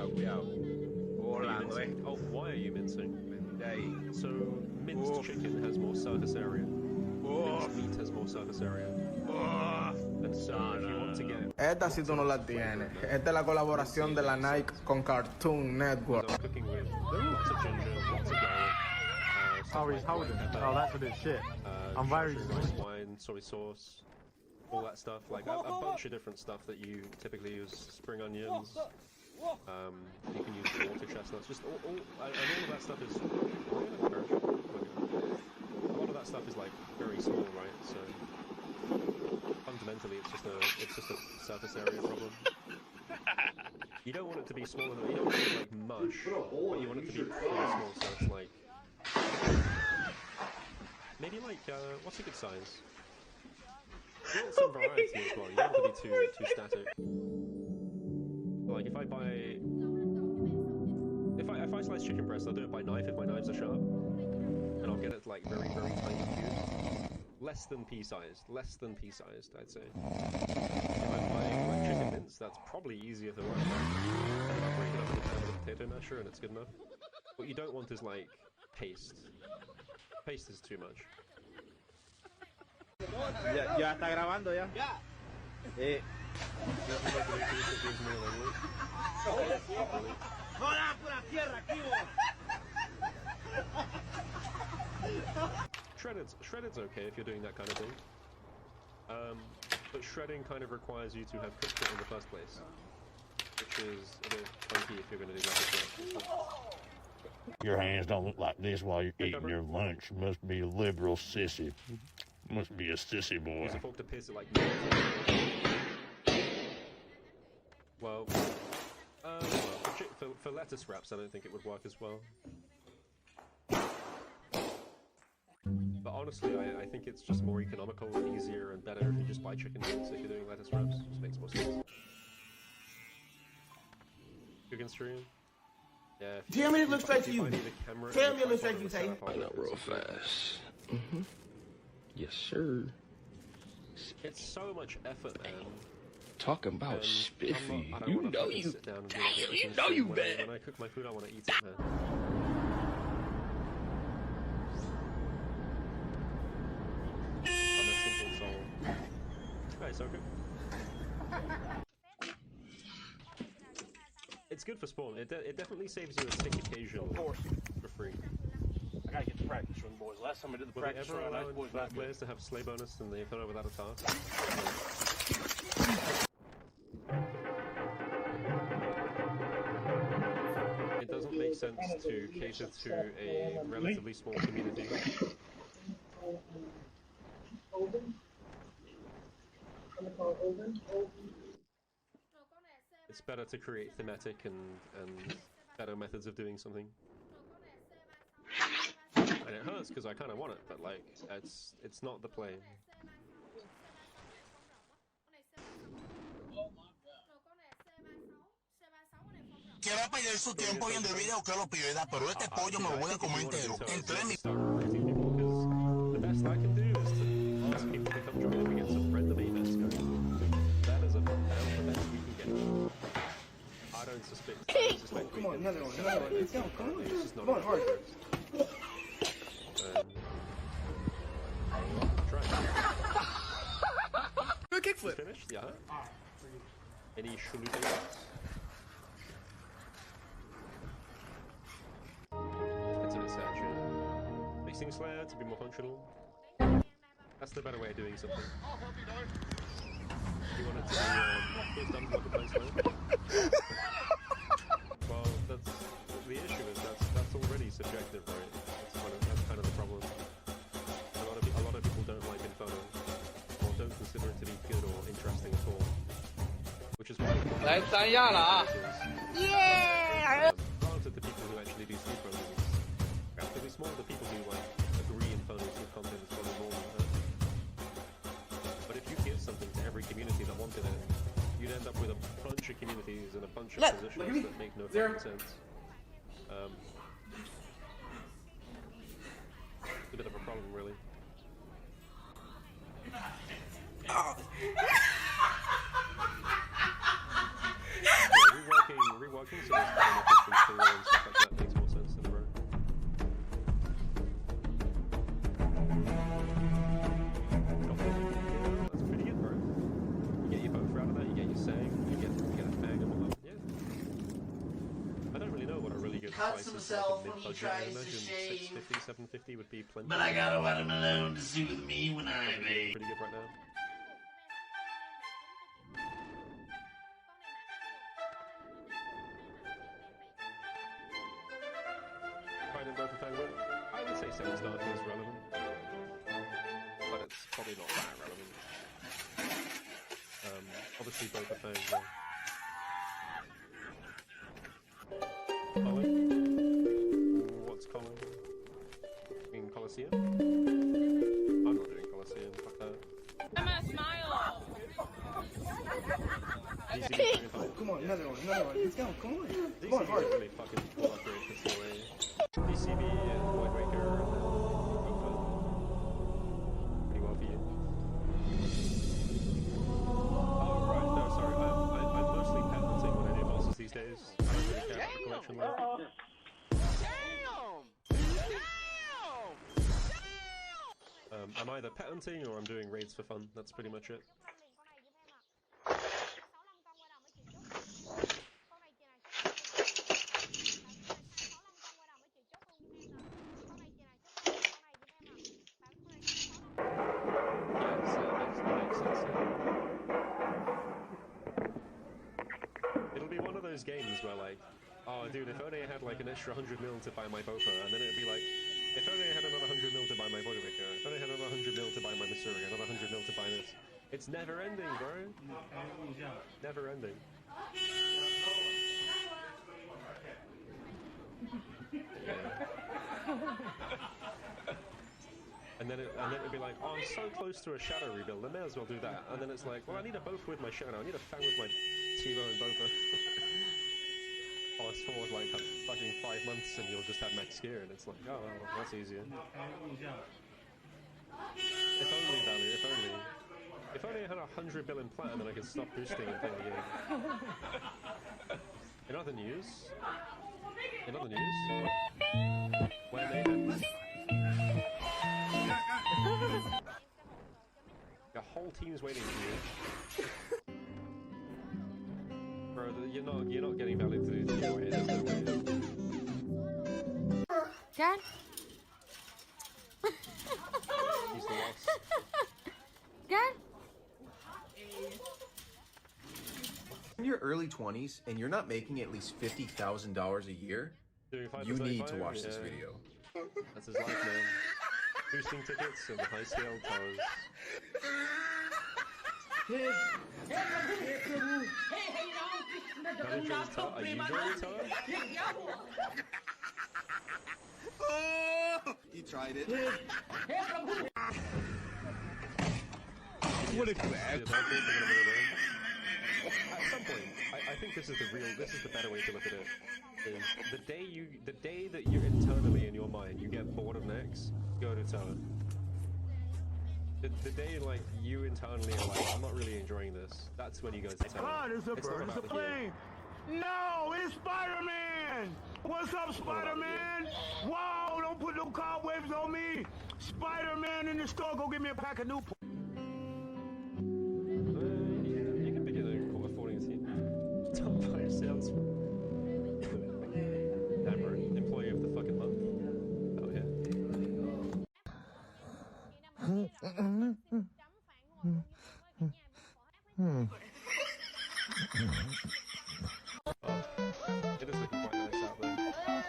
cuidado. Volando, Oh, why are you mincing? De ahí. So, minced chicken has more surface area. Minced meat has more surface area. And so, if you want to get... Esta sí tú no la tienes. Esta es la colaboración de la Nike con Cartoon Network. I'm cooking with lots of ginger, lots of garlic. Oh, he's holding. Oh, that's what it's shit. I'm very rice wine, soy sauce, all that stuff. Like a bunch of different stuff that you typically use. Spring onions. You can use water chestnuts. Just and all of that stuff is. A lot of that stuff is like very small, right? So fundamentally, it's just a surface area problem. You don't want it to be small enough. You don't want it to be like mush, but you want it to be pretty small. So it's like maybe like what's a good size? You want some variety as well. You don't want it to be too static. Like if I buy, if I slice chicken breast, I'll do it by knife if my knives are sharp, and I'll get it like very tiny cubes, less than pea-sized, I'd say. If I'm buying like chicken mince, that's probably easier to work with. I'll break it up in a pan with a potato masher, and it's good enough. What you don't want is like paste. Paste is too much. Ya está grabando ya. Shredded's okay if you're doing that kind of thing. But shredding kind of requires you to have cooked it in the first place, which is a bit funky if you're going to do that. Your hands don't look like this while you're eating your lunch. You must be a liberal sissy. Must be a sissy boy. Use a fork to pierce it like well, for lettuce wraps, I don't think it would work as well. But honestly, I think it's just more economical and easier and better if you just buy chicken wings if you're doing lettuce wraps. It just makes more sense. Cooking stream? Yeah. Tell me it looks like you. Tell me it looks like you, Tay. I know real fast. Yes, sir. It's so much effort, man. Talking about spiffy. You know you. Damn, you know you bad. When I cook my food, I want to eat it, man. I'm a simple soul. Hey, so good. It's good for spawn. It definitely saves you a sick occasion for free. I gotta get the practice run, boys. Last time I did the practice run, nice boys back players to have sleigh bonus and they throw without a task. It doesn't make sense to cater to a relatively small community. It's better to create thematic and better methods of doing something. And it hurts because I kind of want it, but like, it's not the play. Quiero perder su tiempo viendo el video que lo pierda, pero este pollo me lo voy a comer entero. Entre mi... The best I can do is to ask people to come join me and get some random events going. That is the best we can get. I don't suspect. Come on, another one. Come on, come on, hard. Good kickflip. Finished? Yeah. Any shulutes? That's a bit sad, yeah. Mixing Slayer to be more functional. That's the better way of doing something. You want it to be done for the place, well, that's the issue. Is that's already subjective, right? That's kind of the problem. A lot of people don't like Inferno, or don't consider it to be good or interesting at all. Which is why. Yeah. Granted, the people who actually do speedruns is relatively small. The people who like agree Inferno's good content is probably more than that. But if you give something to every community that wanted it, you'd end up with a bunch of communities and a bunch of positions that make no fucking sense. It's a bit of a problem, really. Yeah, reworking parking, so there's benefits and freeway and stuff like that. Makes more sense than a road. That's pretty good, bro. You get your both out of that, you get your sang, you get a fang and whatnot. Yeah. I don't really know what a really good price is like a mid-budget. I imagine 650, 750 would be plenty. But I got a watermelon to soothe me when I bake. Pretty good right now. Finding both a fang, I would say semi-starting is relevant. But it's probably not that relevant. Obviously both a fang, yeah. Colin? What's Colin? In Coliseum? I'm not doing Coliseum, fuck that. I'm gonna smile. Come on, another one. Let's go, come on. Come on, hard. Really fucking upgrade this way. DCB and Void Waker and then pretty well for you. Oh, right, no, sorry. I'm mostly pet hunting when I do bosses these days. I don't really care about the collection level. I'm either pet hunting or I'm doing raids for fun. That's pretty much it. It'll be one of those games where like, oh dude, if only I had like an extra 100 mil to buy my Bofa, and then it'd be like, if only I had another 100 mil to buy my Voidwaker, if only I had another 100 mil to buy my Missouri, another 100 mil to buy this. It's never ending, bro. Never ending. And then it'd be like, oh, I'm so close to a shadow rebuild, I may as well do that. And then it's like, well, I need a Bofa with my shadow, I need a fang with my T-Bow and Bofa. Fast forward like fucking 5 months and you'll just have max gear, and it's like, oh, well, that's easier. If only, Valley, if only. If only I had 100 bill in plat, then I could stop boosting and play the game. In other news, where they had... Your whole team's waiting for you. Bro, you're not getting valid to do the way. There's no way. Dad? He's the loss. Dad? In your early 20s and you're not making at least $50,000 a year, you need to watch this video. That's his life, man. Boosting tickets and high scale towers. Are you drawing tower? You tried it. What a bad. At some point, I think this is the better way to look at it. Is the day that you're internally in your mind, you get bored of Nex, go to tower. The day like you internally are like, I'm not really enjoying this, that's when you go to tower. God, it's a bird, it's a plane. No, it's Spider-Man. What's up, Spider-Man? Whoa, don't put no cobwebs on me. Spider-Man in the store, go get me a pack of Newport. You can begin affording a team. Top 5 sales. Hammer, employee of the fucking month. Oh yeah. It is looking quite nice out there.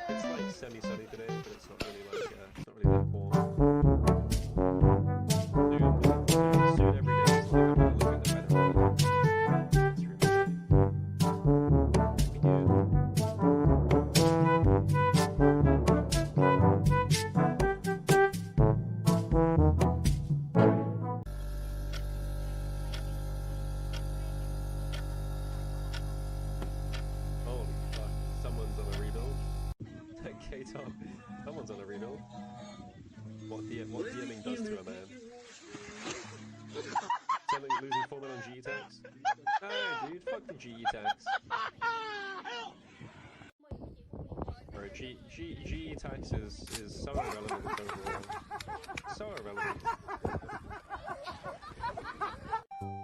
It's like semi-sunny today, but it's not really like it's not really that warm. Soon every day is like I'm gonna look at the weather. It's really good. We do. Holy fuck, someone's on a rebuild. K-Top, someone's on a rebuild. What DMing does to a man. Losing 4 mil on GE tax? Hey dude, fuck the GE tax. GE tax is so irrelevant overall. So irrelevant.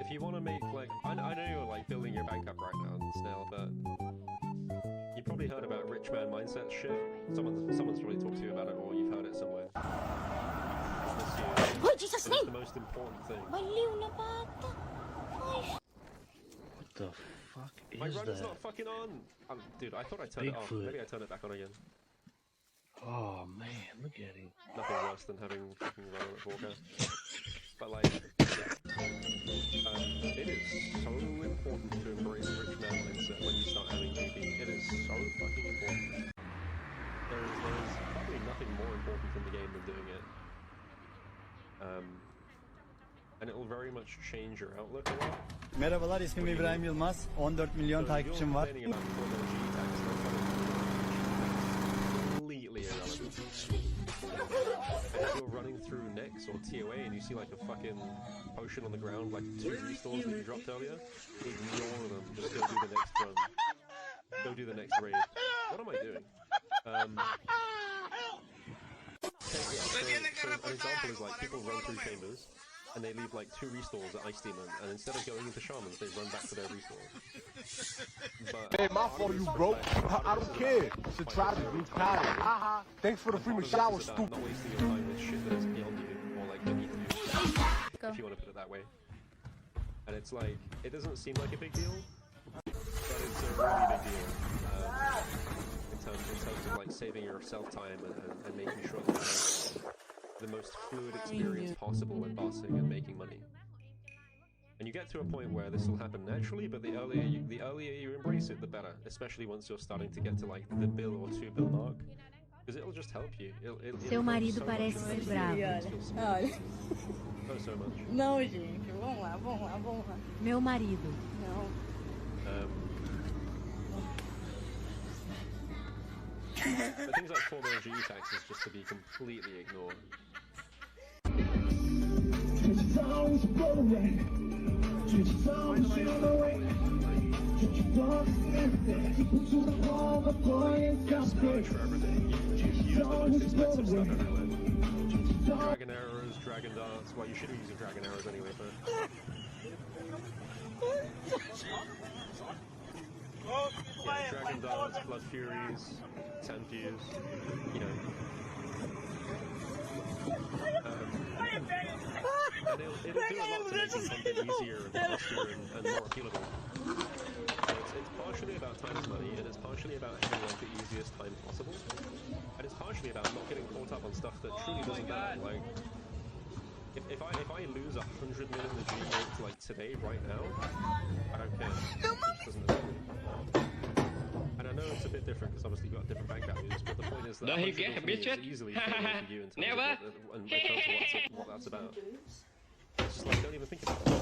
If you want to make, like, I know you're, like, building your bank up right now, Snail, but you probably heard about rich man mindset shit. Someone's probably talked to you about it, or you've heard it somewhere. Oh, Jesus' name! It's the most important thing. Baliw na bata. Ay. What the fuck My is runner's that? not fucking on! Dude, I thought I turned it off. Bigfoot. Maybe I turned it back on again. Oh man, look at him. Nothing worse than having fucking run at forecast. But like, yeah. It is so important to embrace rich man mindset when you start having GB. It is so fucking important. There's probably nothing more important in the game than doing it. And it will very much change your outlook a lot. Merhabalar, ismim İbrahim Yılmaz. 14 milyon takipçim var. Completely irrelevant. And if you're running through Nex or TOA and you see like a fucking potion on the ground, like 2 restores that you dropped earlier, ignore them. Just go do the next run. Go do the next raid. What am I doing? So an example is like people run through chambers and they leave like 2 restores at Ice Demon, and instead of going into Shamans, they run back to their restores. But Hey, my fault, you broke. I don't care. It's a tragedy. It's pattern. Haha. Thanks for the free shower, stupid. Not wasting your time with shit that is beyond you or like beneath you, if you want to put it that way. And it's like, it doesn't seem like a big deal, but it's a really big deal in terms of like saving yourself time and making sure that you have the most fluid experience possible when bossing and making money. And you get to a point where this will happen naturally, but the earlier you embrace it, the better. Especially once you're starting to get to like the bill or 2 bill mark, because it'll just help you. Seu marido parece ser bravo. So much. Não, gente. Vamos lá, vamos lá, vamos lá. Meu marido. Não. But things like 4 million GE tax is just to be completely ignored. Dragon arrows, dragon darts. Well, you should be using dragon arrows anyway, but yeah, dragon darts, blood furies, Tempews, you know. And it'll do a lot to make content easier and faster and more appealable. It's partially about time is money, and it's partially about having like the easiest time possible, and it's partially about not getting caught up on stuff that truly doesn't matter. Like, if I lose 100 million in G rate like today, right now, I don't care. It just doesn't affect me. And I know it's a bit different because obviously you've got different bank values, but the point is that No, he 100 get mil for bitch. me is easily fair for you in terms of what that's about. It's just like, don't even think about it.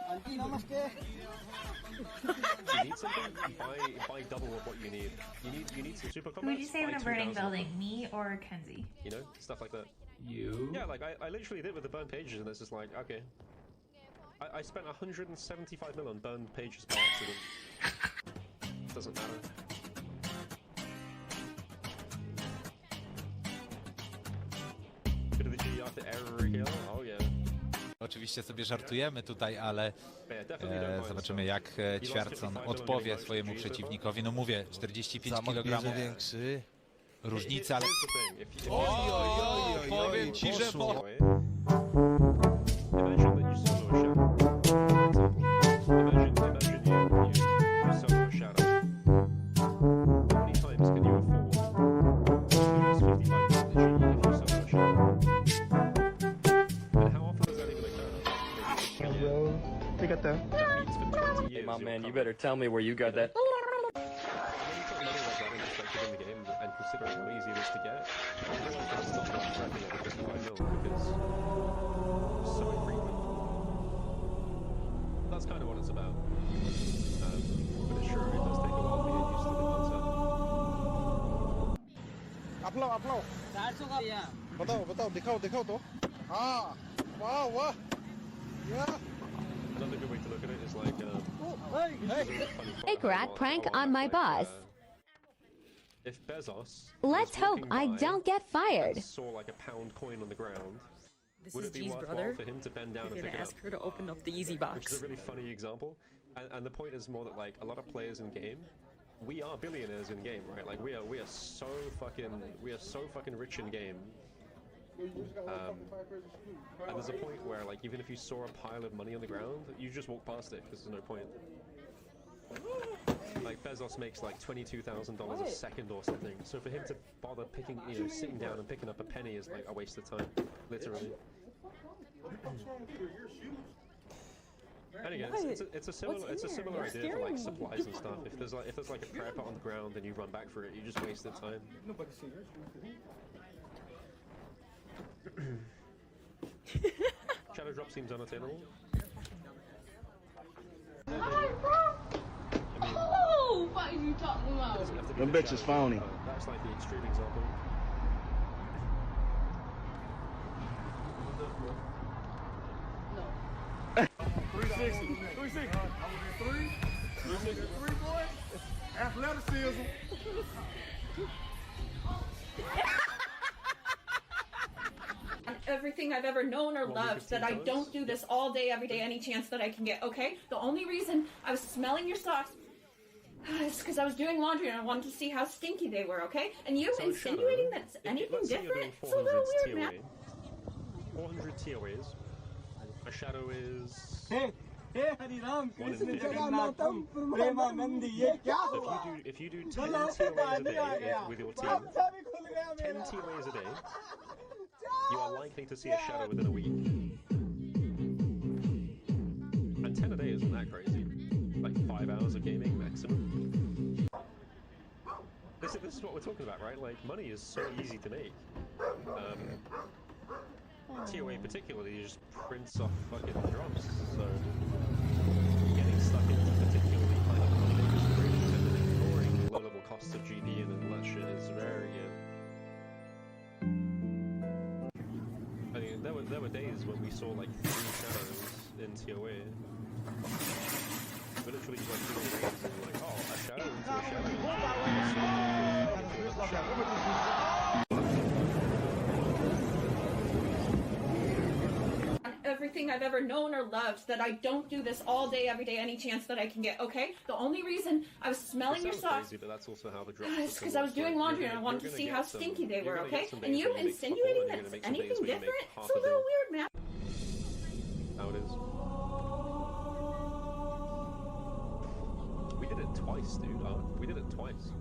If you need something, buy double of what you need. You need some super combats. Who would you say in buy a burning 2,000. building, me or Kenzie? You know, stuff like that. You? Yeah, like I literally did with the burned pages, and it's just like, okay. I spent 175 mil on burned pages by accident. Doesn't matter. Bit of the G after error kill. Oh yeah. Oczywiście sobie żartujemy tutaj, ale zobaczymy jak Ćwiartson odpowie swojemu przeciwnikowi. No mówię, 45 kg większy. Różnica, ale... Oj, powiem ci, że... Hey, my man, you better tell me where you got that. And considering how easy it is to get, everyone can stop not prepping it just 5 mil because it's so infrequent. That's kind of what it's about. But sure, it does take a while to get used to the concept. अपलो बताओ दिखाओ तो हाँ वाह वाह yeah. Another good way to look at it is like Fake rat prank on my boss. If Bezos Let's hope I don't get fired. saw like a pound coin on the ground, This would is it be G's worthwhile brother. for him to bend down You're and gonna pick it ask up? her to open up the easy Which box. is a really funny example. And the point is more that like a lot of players in game, we are billionaires in game, right? Like we are so fucking rich in game. And there's a point where like even if you saw a pile of money on the ground, you just walk past it because there's no point. Like Bezos makes like $22,000 a second or something, so for him to bother picking, sitting down and picking up a penny is like a waste of time, literally. And again, it's a similar idea to like supplies and stuff. If there's like a prayer pot on the ground and you run back for it, you just wasted time. Shadow drop seems unattainable. Oh, what are you talking about? Them bitches phony. That's like the extreme example. No. 360. 360. 363, boy. Athleticism. Everything I've ever known or loved, that I don't do this all day, every day, any chance that I can get, okay? The only reason I was smelling your socks is because I was doing laundry and I wanted to see how stinky they were, okay? And you insinuating that it's anything different? It's a little weird, man. 400 TOAs. A shadow is... If you do 10 TOAs a day with your team, 10 TOAs a day, you are likely to see a shadow within a week. And 10 a day isn't that crazy. Like 5 hours of gaming maximum. This is what we're talking about, right? Like, money is so easy to make. TOA particularly just prints off fucking drops, so getting stuck into particularly high level money makers is really good, and ignoring low level costs of GP and all that shit is very good. I mean, there were days when we saw like 3 shadows in TOA. We literally just like 3 days and like, oh, a shadow into a shadow. Everything I've ever known or loved, that I don't do this all day, every day, any chance that I can get, okay? The only reason I was smelling your socks crazy, but that's also how the drops is because I was doing laundry and I wanted to see how stinky they were, okay? And you insinuating that it's anything different? It's a little weird, man. How it is. We did it twice, dude. We did it twice.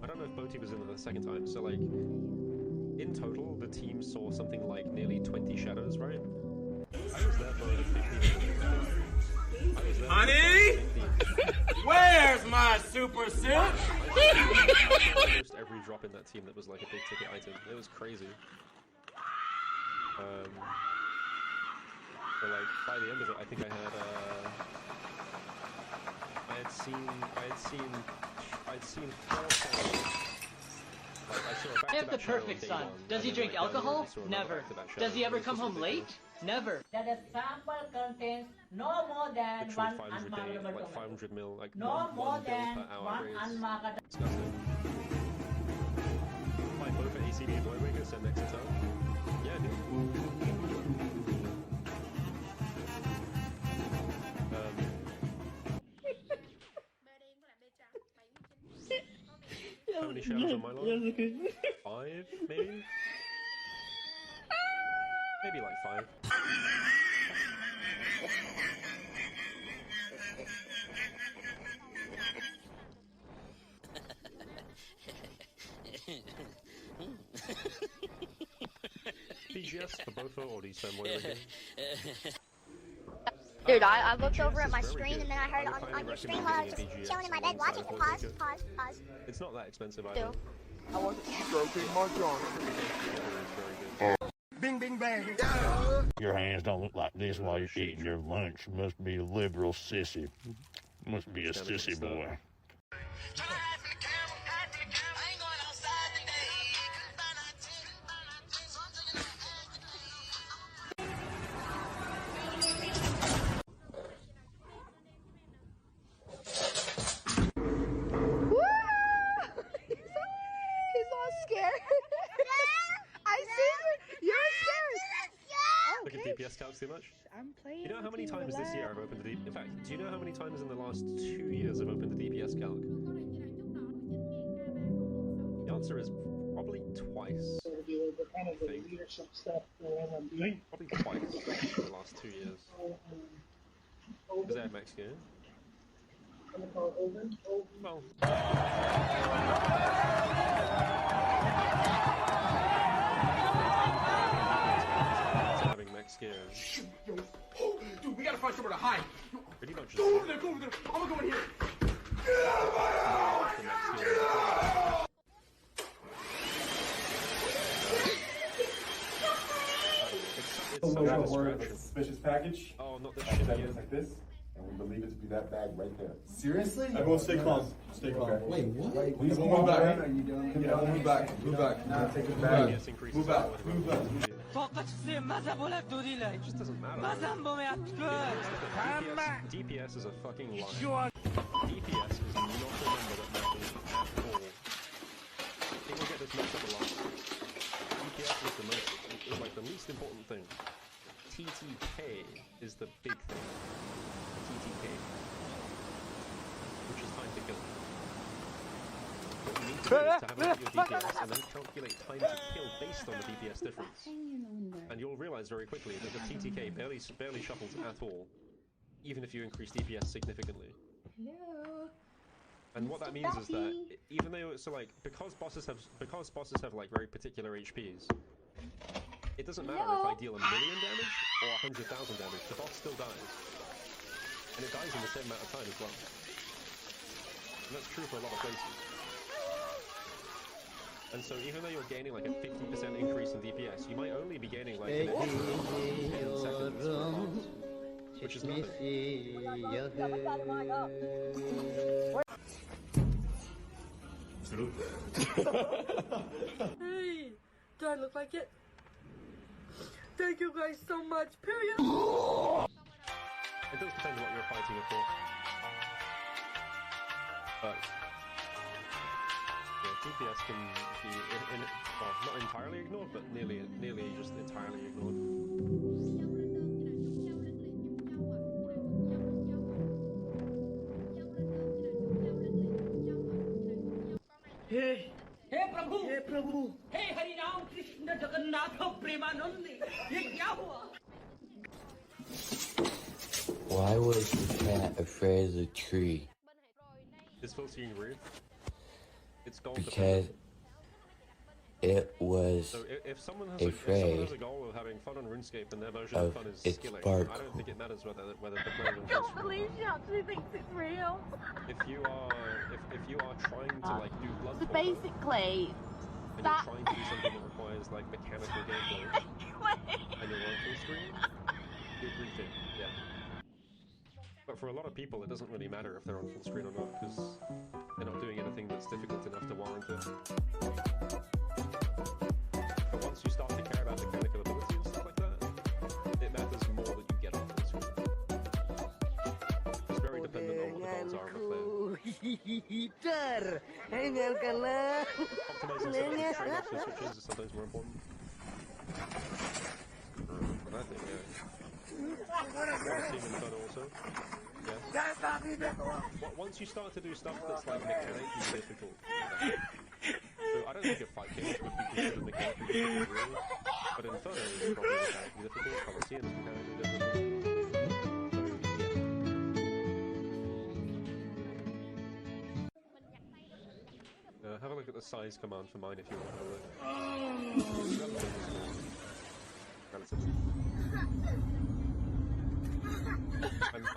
I don't know if Boti was in it the second time, so like, in total, the team saw something like nearly 20 shadows, right? I was there for 15 Honey? Where's my super suit? Almost every drop in that team that was like a big ticket item. It was crazy. But like by the end of it, I think I had seen 4 shadows. I have the perfect son. Does he drink alcohol? Never. Does he ever come home late? Never. That the sample contains no more than literally 1 500 unmarketable like token. 500 mil, like No more one bill than per hour 1 raise. unmarketable. Disgusting. My vote for ACD and Lloyd Winger said next time. Yeah, dude. How many shadows on my line? 5, maybe? Maybe like 5. BGS for both or do you send more again? Dude, I looked over at my screen and then I heard on your stream while I was just chilling in my bed watching it. Pause. It's not that expensive either. I want to stroking my jaw. Bing, bing, bang. Your hands don't look like this while you're eating your lunch. Must be a liberal sissy. Must be a sissy boy. DPS calcs too much? I'm playing. You know how many times this year I've opened the DPS? In fact, do you know how many times in the last 2 years I've opened the DPS calc? The answer is probably twice. The kind of the leadership stuff that I'm doing. Probably twice in the last 2 years. Was that Max game? Well. Having max gear. Dude, we gotta find somewhere to hide. Pretty much. Go over there, go over there. I'm gonna go in here. Suspicious package. Oh, not this shit again. Like this. And we believe it to be that bag right there. Seriously? Everyone stay calm. Stay calm. Okay. Wait, what? Please move back. Are you doing? Yeah, move back. Move back. Nah, take this bag. Move back. Move back. It just doesn't matter. DPS is a fucking lie. DPS is not the number that matters at all. People get this messed up a lot. DPS is like the least important thing. TTK is the big thing. TTK. Which is time to kill. What you need to do is to have a look at your DPS and then calculate time to kill based on the DPS difference. And you'll realize very quickly that the TTK barely shuffles at all, even if you increase DPS significantly. Hello. And what that means is that even though because bosses have like very particular HPs, it doesn't matter if I deal 1 million damage or 100,000 damage, the boss still dies. And it dies in the same amount of time as well. And that's true for a lot of places. And so even though you're gaining like a 50% increase in DPS, you might only be gaining like an extra 10 seconds for a boss, which is nothing. Hey, do I look like it? Thank you guys so much, period! It does depend on what you're fighting for. But yeah, DPS can be, well, not entirely ignored, but nearly just entirely ignored. Hey Prabhu! Hey Prabhu! Hey Hari Ram Krishna Jagannatha Premanande! Ye kya hua? Why was the cat afraid of the tree? Is full screen rude? It's goal because it was so if someone has afraid a goal of having fun on RuneScape and their version of fun is skilling, sparkle. I don't think it matters whether the player on Don't believe she actually thinks it's real. if you are trying to like do blood So basically, and you're trying to do something that requires like mechanical gameplay and you're on full screen, you agree to, yeah. But for a lot of people, it doesn't really matter if they're on full screen or not, because they're not doing anything that's difficult enough to warrant it. But once you start to care about mechanical ability and stuff like that, it matters more that you get on full screen. It's very dependent on what the goals are of the player. Optimizing trade-offs and switches is sometimes more important. But I think, yeah. Team and fun also. Yes. Once you start to do stuff that's like mechanically difficult, so I don't think a fight game would be considered mechanically difficult really, but Inferno is probably mechanically difficult, Colosseum is mechanically difficult. So yeah. Have a look at the size command for mine if you want to have a look. Relatively.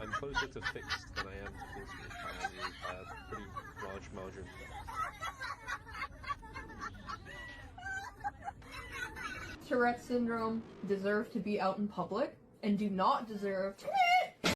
I'm closer to fixed than I am to full screen by a pretty large margin. Tourette syndrome deserve to be out in public and do not deserve